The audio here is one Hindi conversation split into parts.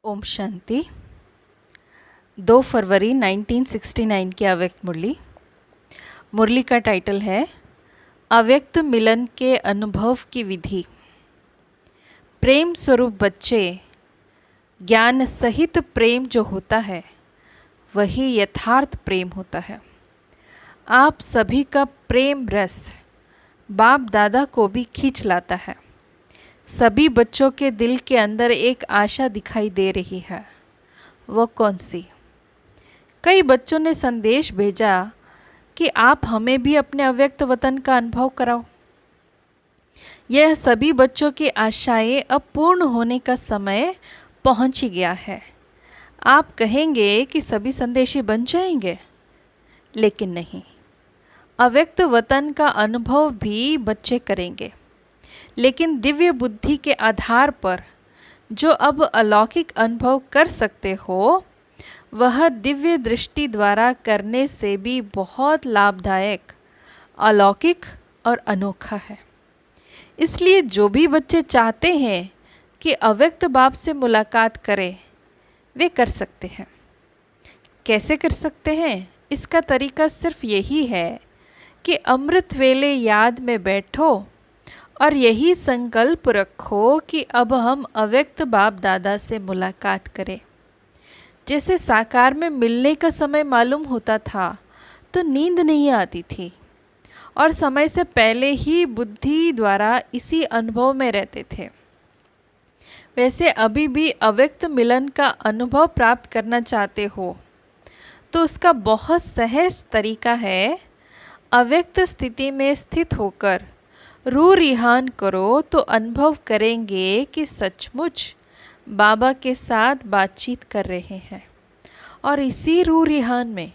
ओम शांति। 2 फरवरी 1969 की अव्यक्त मुरली। मुरली का टाइटल है अव्यक्त मिलन के अनुभव की विधि। प्रेम स्वरूप बच्चे, ज्ञान सहित प्रेम जो होता है वही यथार्थ प्रेम होता है। आप सभी का प्रेम रस बाप दादा को भी खींच लाता है। सभी बच्चों के दिल के अंदर एक आशा दिखाई दे रही है। वो कौन सी? कई बच्चों ने संदेश भेजा कि आप हमें भी अपने अव्यक्त वतन का अनुभव कराओ। यह सभी बच्चों की आशाएं अब पूर्ण होने का समय पहुंच ही गया है। आप कहेंगे कि सभी संदेशी बन जाएंगे, लेकिन नहीं। अव्यक्त वतन का अनुभव भी बच्चे करेंगे, लेकिन दिव्य बुद्धि के आधार पर जो अब अलौकिक अनुभव कर सकते हो, वह दिव्य दृष्टि द्वारा करने से भी बहुत लाभदायक, अलौकिक और अनोखा है। इसलिए जो भी बच्चे चाहते हैं कि अव्यक्त बाप से मुलाकात करें, वे कर सकते हैं। कैसे कर सकते हैं? इसका तरीका सिर्फ यही है कि अमृत वेले याद में बैठो और यही संकल्प रखो कि अब हम अव्यक्त बाप दादा से मुलाकात करें। जैसे साकार में मिलने का समय मालूम होता था तो नींद नहीं आती थी और समय से पहले ही बुद्धि द्वारा इसी अनुभव में रहते थे। वैसे अभी भी अव्यक्त मिलन का अनुभव प्राप्त करना चाहते हो तो उसका बहुत सहज तरीका है। अव्यक्त स्थिति में स्थित होकर रूह रिहान करो तो अनुभव करेंगे कि सचमुच बाबा के साथ बातचीत कर रहे हैं। और इसी रूह रिहान में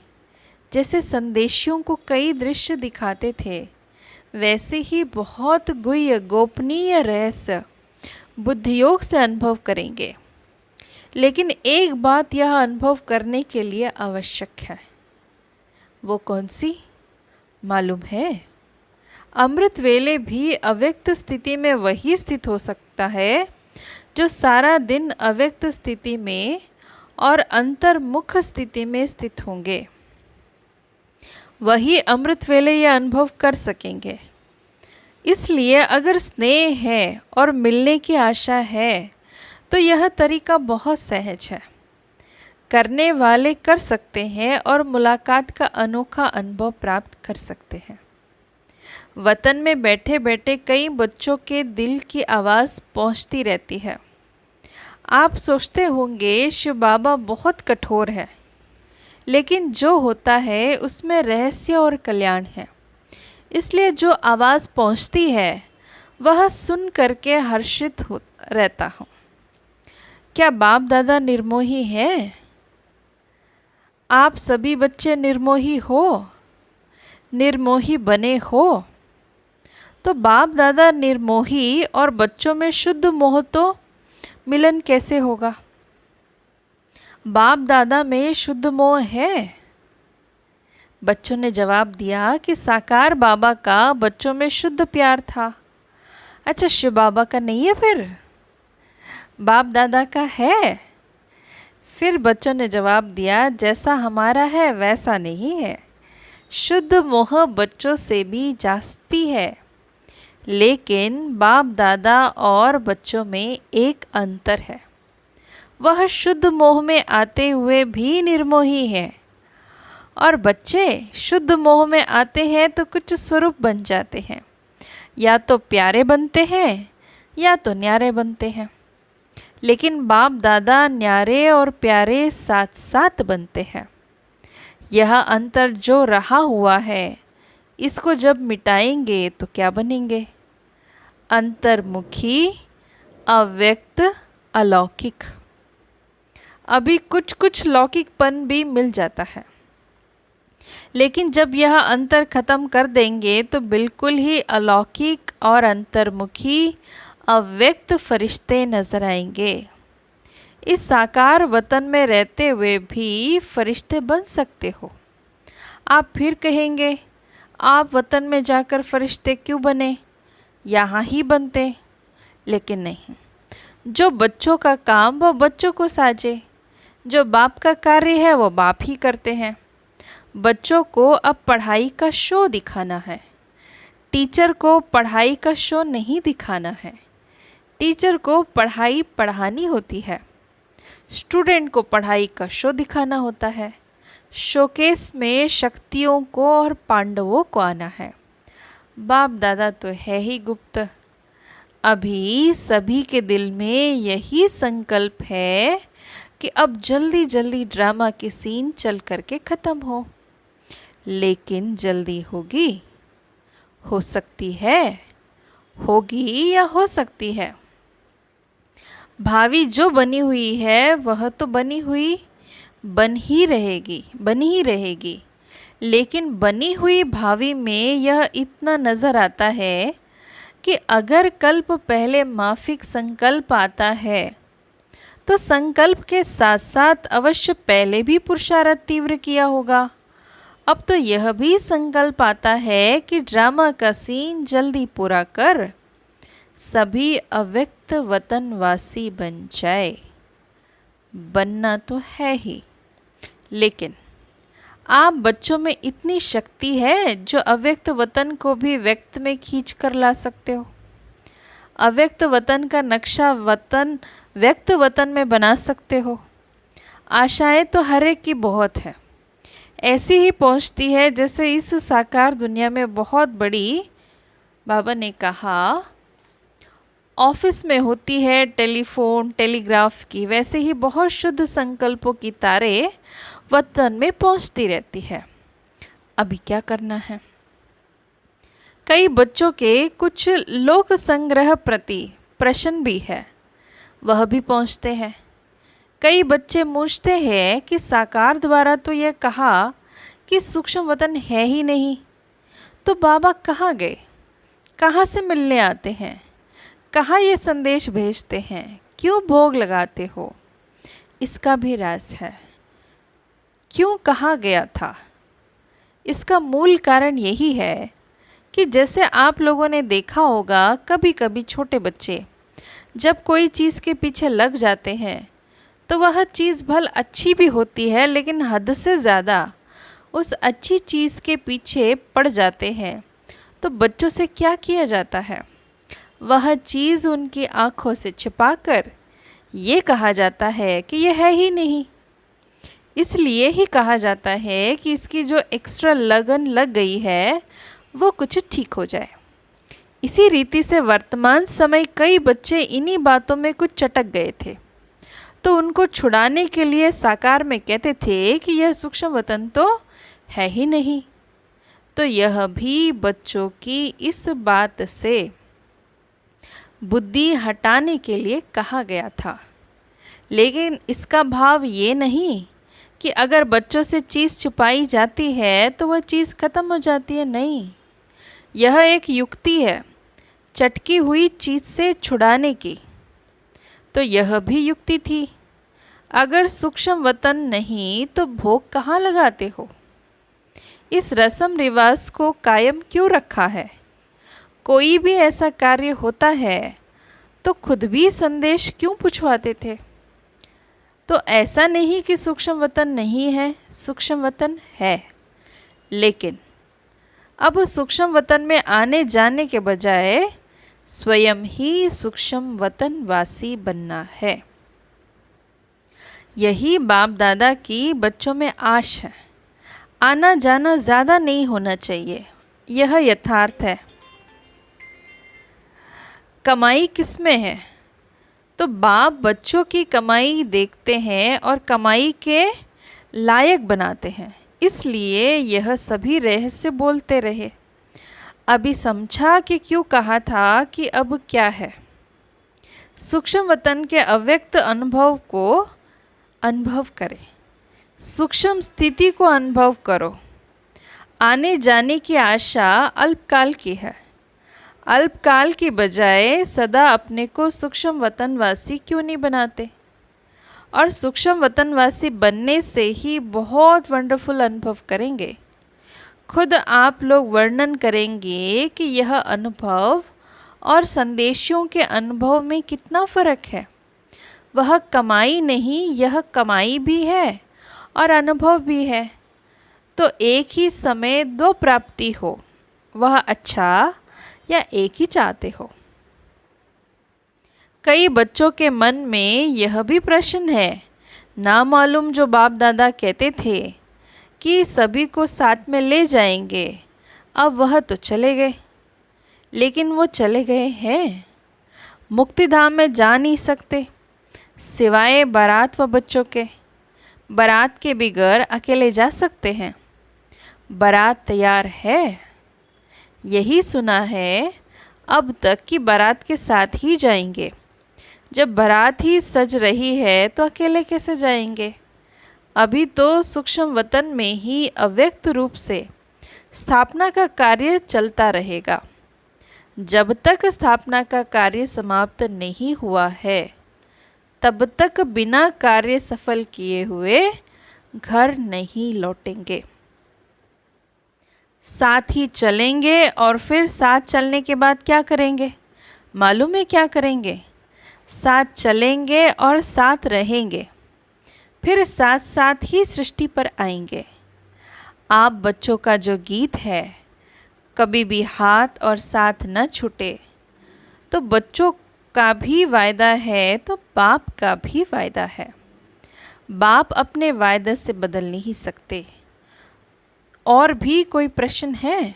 जैसे संदेशियों को कई दृश्य दिखाते थे, वैसे ही बहुत गुह्य गोपनीय रहस्य बुद्धियोग से अनुभव करेंगे। लेकिन एक बात यह अनुभव करने के लिए आवश्यक है। वो कौन सी मालूम है? अमृत वेले भी अव्यक्त स्थिति में वही स्थित हो सकता है जो सारा दिन अव्यक्त स्थिति में और अंतर्मुख स्थिति में स्थित होंगे। वही अमृत वेले यह अनुभव कर सकेंगे। इसलिए अगर स्नेह है और मिलने की आशा है तो यह तरीका बहुत सहज है। करने वाले कर सकते हैं और मुलाकात का अनोखा अनुभव प्राप्त कर सकते हैं। वतन में बैठे बैठे कई बच्चों के दिल की आवाज़ पहुंचती रहती है। आप सोचते होंगे शिव बाबा बहुत कठोर है, लेकिन जो होता है उसमें रहस्य और कल्याण है। इसलिए जो आवाज़ पहुंचती है वह सुन करके हर्षित हो रहता हूँ। क्या बाप दादा निर्मोही हैं? आप सभी बच्चे निर्मोही हो, निर्मोही बने हो तो बाप दादा निर्मोही और बच्चों में शुद्ध मोह तो मिलन कैसे होगा? बाप दादा में शुद्ध मोह है। बच्चों ने जवाब दिया कि साकार बाबा का बच्चों में शुद्ध प्यार था। अच्छा, शिव बाबा का नहीं है, फिर बाप दादा का है। फिर बच्चों ने जवाब दिया, जैसा हमारा है वैसा नहीं है। शुद्ध मोह बच्चों से भी जास्ती है, लेकिन बाप दादा और बच्चों में एक अंतर है। वह शुद्ध मोह में आते हुए भी निर्मोही है और बच्चे शुद्ध मोह में आते हैं तो कुछ स्वरूप बन जाते हैं। या तो प्यारे बनते हैं या तो न्यारे बनते हैं। लेकिन बाप दादा न्यारे और प्यारे साथ साथ बनते हैं। यह अंतर जो रहा हुआ है, इसको जब मिटाएंगे तो क्या बनेंगे? अंतर्मुखी, अव्यक्त, अलौकिक। अभी कुछ कुछ लौकिकपन भी मिल जाता है, लेकिन जब यह अंतर खत्म कर देंगे तो बिल्कुल ही अलौकिक और अंतर्मुखी अव्यक्त फरिश्ते नजर आएंगे। इस साकार वतन में रहते हुए भी फरिश्ते बन सकते हो। आप फिर कहेंगे, आप वतन में जाकर फरिश्ते क्यों बने? यहाँ ही बनते। लेकिन नहीं, जो बच्चों का काम वो बच्चों को साझे, जो बाप का कार्य है वो बाप ही करते हैं। बच्चों को अब पढ़ाई का शो दिखाना है, टीचर को पढ़ाई का शो नहीं दिखाना है। टीचर को पढ़ाई पढ़ानी होती है, स्टूडेंट को पढ़ाई का शो दिखाना होता है। शोकेस में शक्तियों को और पांडवों को आना है। बाप दादा तो है ही गुप्त। अभी सभी के दिल में यही संकल्प है कि अब जल्दी जल्दी ड्रामा के सीन चल करके ख़त्म हो। लेकिन जल्दी होगी? हो सकती है, होगी या हो सकती है। भावी जो बनी हुई है वह तो बनी हुई बन ही रहेगी। लेकिन बनी हुई भावी में यह इतना नज़र आता है कि अगर कल्प पहले माफिक संकल्प आता है तो संकल्प के साथ साथ अवश्य पहले भी पुरुषार्थ तीव्र किया होगा। अब तो यह भी संकल्प आता है कि ड्रामा का सीन जल्दी पूरा कर सभी अव्यक्त वतनवासी बन जाए। बनना तो है ही, लेकिन आप बच्चों में इतनी शक्ति है जो अव्यक्त वतन को भी व्यक्त में खींच कर ला सकते हो। अव्यक्त वतन का नक्शा वतन व्यक्त वतन में बना सकते हो। आशाएं तो हर एक की बहुत है, ऐसी ही पहुंचती है जैसे इस साकार दुनिया में बहुत बड़ी, बाबा ने कहा, ऑफिस में होती है टेलीफोन टेलीग्राफ की, वैसे ही बहुत शुद्ध संकल्पों की तारे वतन में पहुंचती रहती है। अभी क्या करना है? कई बच्चों के कुछ लोक संग्रह प्रति प्रश्न भी है, वह भी पहुंचते हैं। कई बच्चे पूछते हैं कि साकार द्वारा तो यह कहा कि सूक्ष्म वतन है ही नहीं, तो बाबा कहाँ गए, कहाँ से मिलने आते हैं, कहाँ ये संदेश भेजते हैं, क्यों भोग लगाते हो? इसका भी राज है। क्यों कहा गया था? इसका मूल कारण यही है कि जैसे आप लोगों ने देखा होगा, कभी कभी छोटे बच्चे जब कोई चीज़ के पीछे लग जाते हैं तो वह चीज़ भल अच्छी भी होती है, लेकिन हद से ज़्यादा उस अच्छी चीज़ के पीछे पड़ जाते हैं। तो बच्चों से क्या किया जाता है? वह चीज़ उनकी आँखों से छिपाकर ये कहा जाता है कि यह है ही नहीं। इसलिए ही कहा जाता है कि इसकी जो एक्स्ट्रा लगन लग गई है वो कुछ ठीक हो जाए। इसी रीति से वर्तमान समय कई बच्चे इन्हीं बातों में कुछ चटक गए थे, तो उनको छुड़ाने के लिए साकार में कहते थे कि यह सूक्ष्म वतन तो है ही नहीं। तो यह भी बच्चों की इस बात से बुद्धि हटाने के लिए कहा गया था। लेकिन इसका भाव ये नहीं कि अगर बच्चों से चीज़ छुपाई जाती है तो वह चीज़ ख़त्म हो जाती है। नहीं, यह एक युक्ति है चटकी हुई चीज़ से छुड़ाने की। तो यह भी युक्ति थी। अगर सूक्ष्म वतन नहीं तो भोग कहाँ लगाते हो? इस रस्म रिवाज को कायम क्यों रखा है? कोई भी ऐसा कार्य होता है तो खुद भी संदेश क्यों पूछवाते थे? तो ऐसा नहीं कि सूक्ष्म वतन नहीं है, सूक्ष्म वतन है, लेकिन अब सूक्ष्म वतन में आने जाने के बजाय स्वयं ही सूक्ष्म वतन वासी बनना है। यही बाप दादा की बच्चों में आश है। आना जाना ज़्यादा नहीं होना चाहिए, यह यथार्थ है। कमाई किस में है? तो बाप बच्चों की कमाई देखते हैं और कमाई के लायक बनाते हैं, इसलिए यह सभी रहस्य बोलते रहे। अभी समझा कि क्यों कहा था कि अब क्या है। सूक्ष्म वतन के अव्यक्त अनुभव को अनुभव करें, सूक्ष्म स्थिति को अनुभव करो। आने जाने की आशा अल्पकाल की है। अल्पकाल की बजाय सदा अपने को सूक्ष्म वतनवासी क्यों नहीं बनाते? और सूक्ष्म वतनवासी बनने से ही बहुत वंडरफुल अनुभव करेंगे। खुद आप लोग वर्णन करेंगे कि यह अनुभव और संदेशों के अनुभव में कितना फ़र्क है। वह कमाई नहीं, यह कमाई भी है और अनुभव भी है। तो एक ही समय दो प्राप्ति हो, वह अच्छा या एक ही चाहते हो। कई बच्चों के मन में यह भी प्रश्न है, ना मालूम जो बाप दादा कहते थे कि सभी को साथ में ले जाएंगे, अब वह तो चले गए। लेकिन वो चले गए हैं, मुक्तिधाम में जा नहीं सकते सिवाय बारात व बच्चों के। बारात के बिगैर अकेले जा सकते हैं? बारात तैयार है, यही सुना है अब तक कि बारात के साथ ही जाएंगे। जब बारात ही सज रही है तो अकेले कैसे जाएंगे? अभी तो सूक्ष्म वतन में ही अव्यक्त रूप से स्थापना का कार्य चलता रहेगा। जब तक स्थापना का कार्य समाप्त नहीं हुआ है, तब तक बिना कार्य सफल किए हुए घर नहीं लौटेंगे। साथ ही चलेंगे और फिर साथ चलने के बाद क्या करेंगे? मालूम है क्या करेंगे? साथ चलेंगे और साथ रहेंगे, फिर साथ साथ ही सृष्टि पर आएंगे। आप बच्चों का जो गीत है, कभी भी हाथ और साथ न छूटे, तो बच्चों का भी वायदा है तो बाप का भी वायदा है। बाप अपने वायदे से बदल नहीं सकते। और भी कोई प्रश्न है?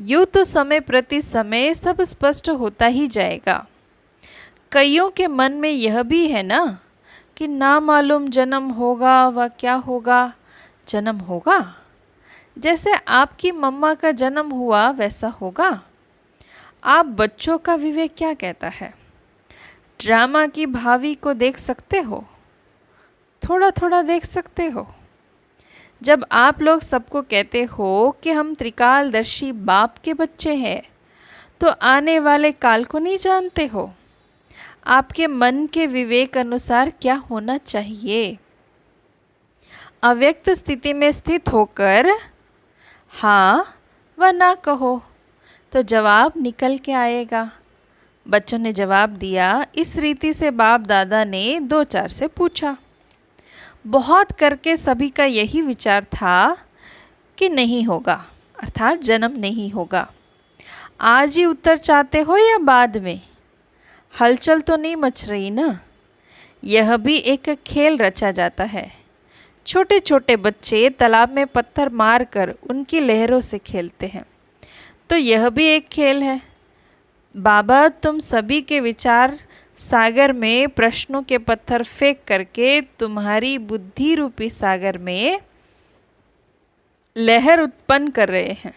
यूँ तो समय प्रति समय सब स्पष्ट होता ही जाएगा। कईयों के मन में यह भी है ना कि ना मालूम जन्म होगा व क्या होगा। जन्म होगा, जैसे आपकी मम्मा का जन्म हुआ वैसा होगा। आप बच्चों का विवेक क्या कहता है? ड्रामा की भावी को देख सकते हो, थोड़ा थोड़ा देख सकते हो। जब आप लोग सबको कहते हो कि हम त्रिकालदर्शी बाप के बच्चे हैं, तो आने वाले काल को नहीं जानते हो। आपके मन के विवेक अनुसार क्या होना चाहिए? अव्यक्त स्थिति में स्थित होकर हाँ व ना कहो तो जवाब निकल के आएगा। बच्चों ने जवाब दिया। इस रीति से बाप दादा ने दो चार से पूछा। बहुत करके सभी का यही विचार था कि नहीं होगा, अर्थात जन्म नहीं होगा। आज ही उत्तर चाहते हो या बाद में? हलचल तो नहीं मच रही ना? यह भी एक खेल रचा जाता है। छोटे छोटे बच्चे तालाब में पत्थर मारकर उनकी लहरों से खेलते हैं, तो यह भी एक खेल है। बाबा तुम सभी के विचार सागर में प्रश्नों के पत्थर फेंक करके तुम्हारी बुद्धि रूपी सागर में लहर उत्पन्न कर रहे हैं।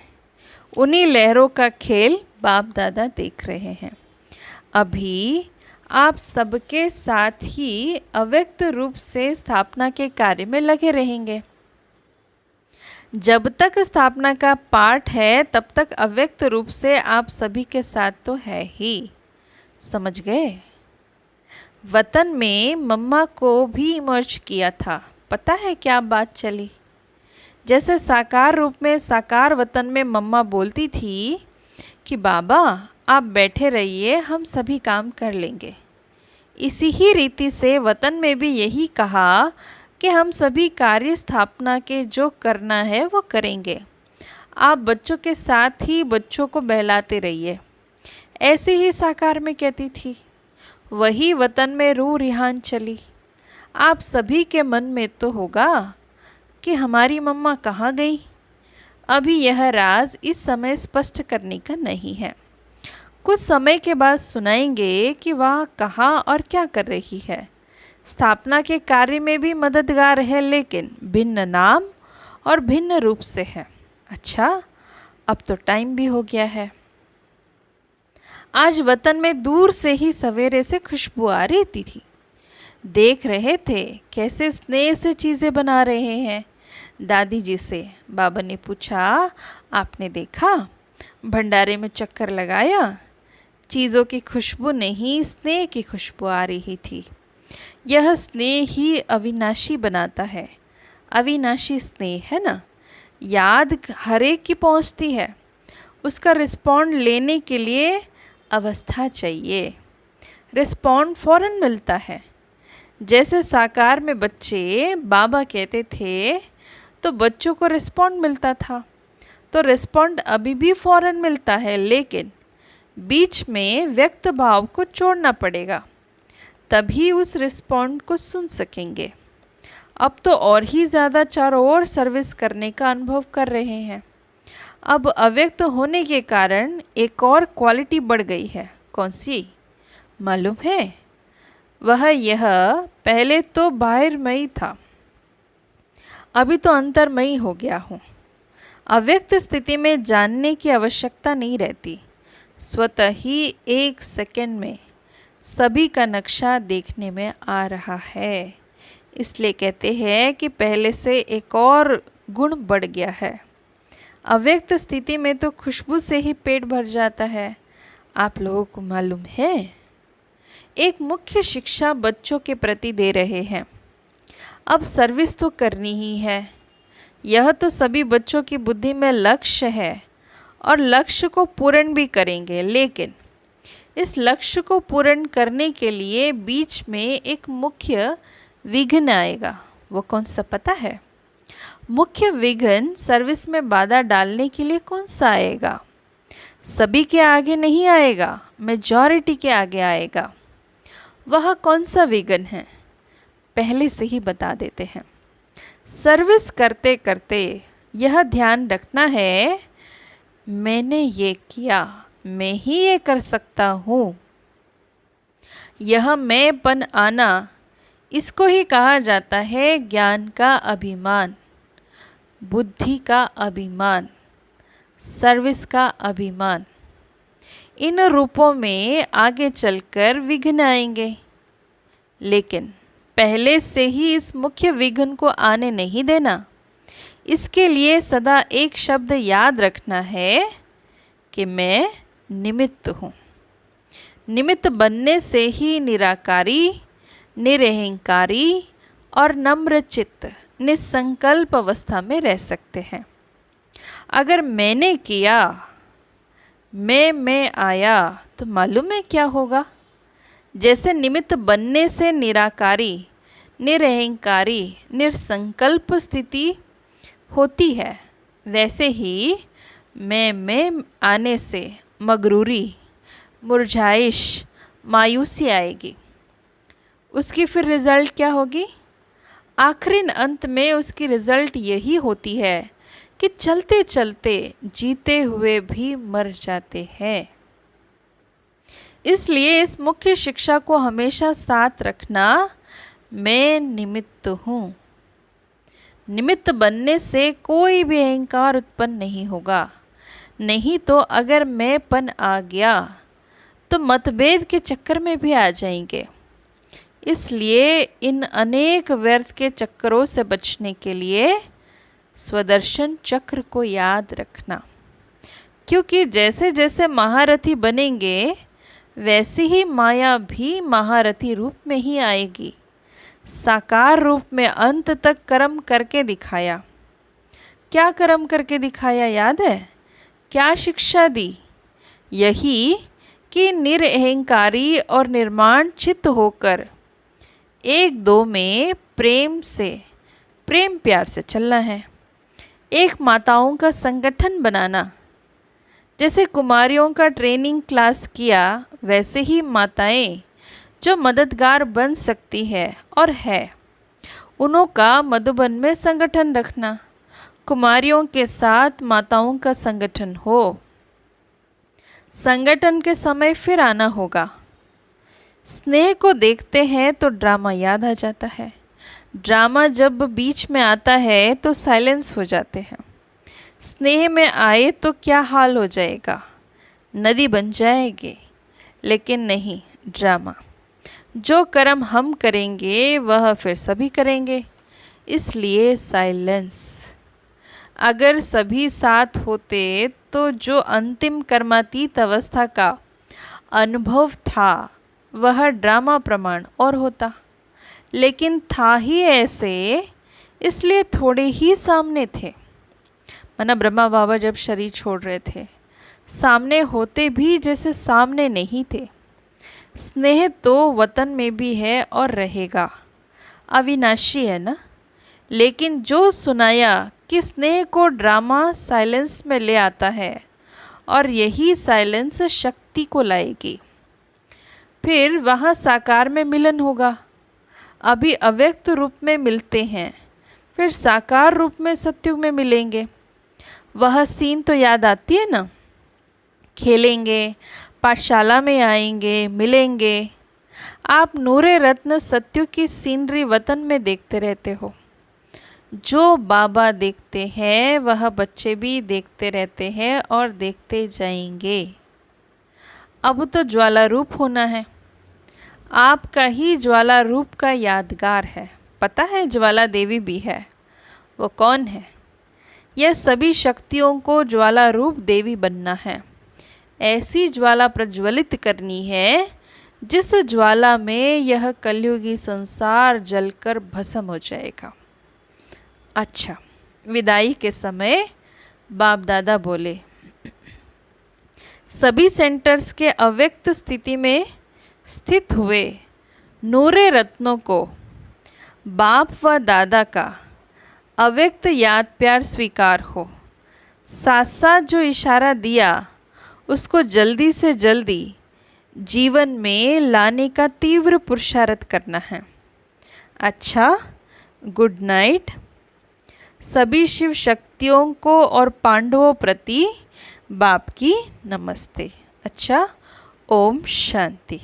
उन्हीं लहरों का खेल बाप दादा देख रहे हैं। अभी आप सबके साथ ही अव्यक्त रूप से स्थापना के कार्य में लगे रहेंगे। जब तक स्थापना का पाठ है तब तक अव्यक्त रूप से आप सभी के साथ तो है ही। समझ गए? वतन में मम्मा को भी इमर्ज किया था। पता है क्या बात चली? जैसे साकार रूप में साकार वतन में मम्मा बोलती थी कि बाबा आप बैठे रहिए, हम सभी काम कर लेंगे। इसी ही रीति से वतन में भी यही कहा कि हम सभी कार्य स्थापना के जो करना है वो करेंगे। आप बच्चों के साथ ही बच्चों को बहलाते रहिए। ऐसे ही साकार में कहती थी। वही वतन में रूह रिहान चली। आप सभी के मन में तो होगा कि हमारी मम्मा कहाँ गई। अभी यह राज इस समय स्पष्ट करने का नहीं है। कुछ समय के बाद सुनाएंगे कि वह कहाँ और क्या कर रही है। स्थापना के कार्य में भी मददगार है, लेकिन भिन्न नाम और भिन्न रूप से है। अच्छा, अब तो टाइम भी हो गया है। आज वतन में दूर से ही सवेरे से खुशबू आ रही थी। देख रहे थे कैसे स्नेह से चीज़ें बना रहे हैं। दादी जी से बाबा ने पूछा, आपने देखा? भंडारे में चक्कर लगाया? चीज़ों की खुशबू नहीं, स्नेह की खुशबू आ रही थी। यह स्नेह ही अविनाशी बनाता है। अविनाशी स्नेह है ना, याद हर एक की पहुंचती है। उसका रिस्पॉन्ड लेने के लिए अवस्था चाहिए। रिस्पॉन्ड फौरन मिलता है। जैसे साकार में बच्चे बाबा कहते थे तो बच्चों को रिस्पॉन्ड मिलता था, तो रिस्पॉन्ड अभी भी फौरन मिलता है, लेकिन बीच में व्यक्त भाव को छोड़ना पड़ेगा, तभी उस रिस्पॉन्ड को सुन सकेंगे। अब तो और ही ज़्यादा चारों ओर सर्विस करने का अनुभव कर रहे हैं। अब अव्यक्त होने के कारण एक और क्वालिटी बढ़ गई है। कौन सी मालूम है? वह यह पहले तो बाहिरमयी था, अभी तो अंतर्मयी हो गया हूँ। अव्यक्त स्थिति में जानने की आवश्यकता नहीं रहती, स्वतः ही एक सेकंड में सभी का नक्शा देखने में आ रहा है। इसलिए कहते हैं कि पहले से एक और गुण बढ़ गया है। अव्यक्त स्थिति में तो खुशबू से ही पेट भर जाता है। आप लोगों को मालूम है? एक मुख्य शिक्षा बच्चों के प्रति दे रहे हैं। अब सर्विस तो करनी ही है, यह तो सभी बच्चों की बुद्धि में लक्ष्य है और लक्ष्य को पूर्ण भी करेंगे, लेकिन इस लक्ष्य को पूर्ण करने के लिए बीच में एक मुख्य विघ्न आएगा। वो कौन सा पता है? मुख्य विघ्न सर्विस में बाधा डालने के लिए कौन सा आएगा? सभी के आगे नहीं आएगा, मेजॉरिटी के आगे आएगा। वह कौन सा विघ्न है? पहले से ही बता देते हैं। सर्विस करते करते यह ध्यान रखना है, मैंने ये किया, मैं ही ये कर सकता हूँ। यह मैंपन आना, इसको ही कहा जाता है ज्ञान का अभिमान, बुद्धि का अभिमान, सर्विस का अभिमान। इन रूपों में आगे चलकर विघ्न आएंगे, लेकिन पहले से ही इस मुख्य विघ्न को आने नहीं देना। इसके लिए सदा एक शब्द याद रखना है कि मैं निमित्त हूँ। निमित्त बनने से ही निराकारी, निरहंकारी और नम्र चित्त निसंकल्प अवस्था में रह सकते हैं। अगर मैंने किया, मैं आया, तो मालूम है क्या होगा? जैसे निमित्त बनने से निराकारी, निरहंकारी, निसंकल्प स्थिति होती है, वैसे ही मैं आने से मगरूरी, मुरझाइश, मायूसी आएगी। उसकी फिर रिज़ल्ट क्या होगी? आखिरी अंत में उसकी रिज़ल्ट यही होती है कि चलते चलते जीते हुए भी मर जाते हैं। इसलिए इस मुख्य शिक्षा को हमेशा साथ रखना, मैं निमित्त हूँ। निमित्त बनने से कोई भी अहंकार उत्पन्न नहीं होगा, नहीं तो अगर मैंपन आ गया तो मतभेद के चक्कर में भी आ जाएंगे। इसलिए इन अनेक व्यर्थ के चक्करों से बचने के लिए स्वदर्शन चक्र को याद रखना, क्योंकि जैसे जैसे महारथी बनेंगे वैसे ही माया भी महारथी रूप में ही आएगी। साकार रूप में अंत तक कर्म करके दिखाया। क्या कर्म करके दिखाया याद है? क्या शिक्षा दी? यही कि निरअहंकारी और निर्माण चित्त होकर एक दो में प्रेम प्यार से चलना है। एक माताओं का संगठन बनाना। जैसे कुमारियों का ट्रेनिंग क्लास किया, वैसे ही माताएं जो मददगार बन सकती है और है, उन्हों का मधुबन में संगठन रखना। कुमारियों के साथ माताओं का संगठन हो। संगठन के समय फिर आना होगा। स्नेह को देखते हैं तो ड्रामा याद आ जाता है। ड्रामा जब बीच में आता है तो साइलेंस हो जाते हैं। स्नेह में आए तो क्या हाल हो जाएगा? नदी बन जाएगी। लेकिन नहीं, ड्रामा। जो कर्म हम करेंगे वह फिर सभी करेंगे, इसलिए साइलेंस। अगर सभी साथ होते तो जो अंतिम कर्मातीत अवस्था का अनुभव था वह ड्रामा प्रमाण और होता, लेकिन था ही ऐसे, इसलिए थोड़े ही सामने थे। माना ब्रह्मा बाबा जब शरीर छोड़ रहे थे, सामने होते भी जैसे सामने नहीं थे। स्नेह तो वतन में भी है और रहेगा, अविनाशी है ना। लेकिन जो सुनाया कि स्नेह को ड्रामा साइलेंस में ले आता है और यही साइलेंस शक्ति को लाएगी। फिर वहाँ साकार में मिलन होगा। अभी अव्यक्त रूप में मिलते हैं, फिर साकार रूप में सत्युग में मिलेंगे। वह सीन तो याद आती है ना। खेलेंगे, पाठशाला में आएंगे, मिलेंगे। आप नूरे रत्न सत्युग की सीनरी वतन में देखते रहते हो। जो बाबा देखते हैं वह बच्चे भी देखते रहते हैं और देखते जाएंगे। अब तो ज्वाला रूप होना है। आपका ही ज्वाला रूप का यादगार है। पता है ज्वाला देवी भी है। वो कौन है? यह सभी शक्तियों को ज्वाला रूप देवी बनना है। ऐसी ज्वाला प्रज्वलित करनी है जिस ज्वाला में यह कलयुगी संसार जलकर भस्म हो जाएगा। अच्छा, विदाई के समय बाप दादा बोले, सभी सेंटर्स के अव्यक्त स्थिति में स्थित हुए नूरे रत्नों को बाप व दादा का अव्यक्त याद प्यार स्वीकार हो। साथ साथ जो इशारा दिया उसको जल्दी से जल्दी जीवन में लाने का तीव्र पुरुषार्थ करना है। अच्छा, गुड नाइट। सभी शिव शक्तियों को और पांडवों प्रति बाप की नमस्ते। अच्छा, ओम शांति।